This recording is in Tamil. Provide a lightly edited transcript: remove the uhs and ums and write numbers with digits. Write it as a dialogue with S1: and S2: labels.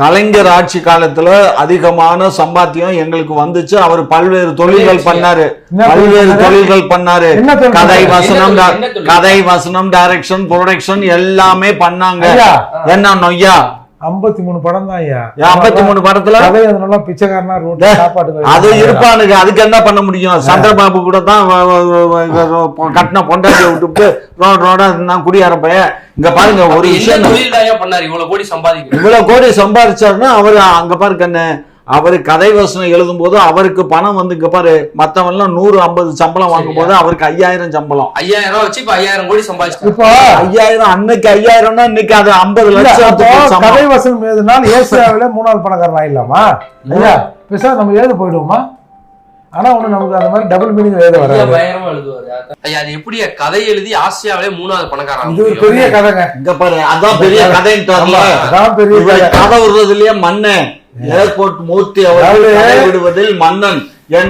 S1: கலைஞர் ஆட்சி காலத்துல அதிகமான சம்பாத்தியம் எங்களுக்கு வந்துச்சு. அவர் பல்வேறு தொழில்கள் பண்ணாரு, கதை வசனம் டைரக்ஷன் ப்ரொடக்ஷன் எல்லாமே பண்ணாங்க. என்ன நொய்யா
S2: 53 படம் தான் ஐயா.
S1: 53 படத்துல
S2: பிச்சைக்காரனா சாப்பாடு
S1: அது இருப்பானுங்க. அதுக்கு என்ன பண்ண முடியும்? சந்திரபாபு கூட தான் கட்டின பொண்டாட்டிய விட்டுட்டு ரோட இருந்தான் குடியாரப்பைய. இங்க பாருங்க ஒரு விஷயம், இவ்வளவு கோடி சம்பாதிச்சாருன்னா அவரு அங்க பாரு கண்ணு, அவரு கதை வசனம் எழுதும் போது அவருக்கு பணம் வந்து இங்க பாரு, மத்தவன் எல்லாம் 150 சம்பளம் வாங்கும் போது அவருக்கு 5000 சம்பளம்.
S3: 5000 வச்சு இப்ப 5000 கோடி சம்பாதிச்சு.
S2: இப்போ
S1: 5000 அன்னைக்கு 5000னா இன்னைக்கு அது 50 லட்சம்.
S2: கதை வசனம் எழுதுனால ஏசியாவில 3வது பணக்காரன் ஆயிடலாமா ஐயா? பேச நம்ம எழுத போயிடுவோமா? ஆனா ஒண்ணு நமக்கு அந்த மாதிரி டபுள் மீனிங் எழுத வராது.
S3: பயங்கரமா எழுதுவாரு ஐயா. அது எப்படி கதை எழுதி ஆசியாவிலே 3வது பணக்காரன்?
S2: இது ஒரு பெரிய கதைங்க.
S1: இங்க பாரு, அதான் பெரிய கதைன்றாங்க.
S2: அதான் பெரிய
S1: கதை விடுறதுலயே மண்ணு ஏர்போர்ட் மூர்த்தி அவர்கள் விடுவதில் மன்னன் என்ன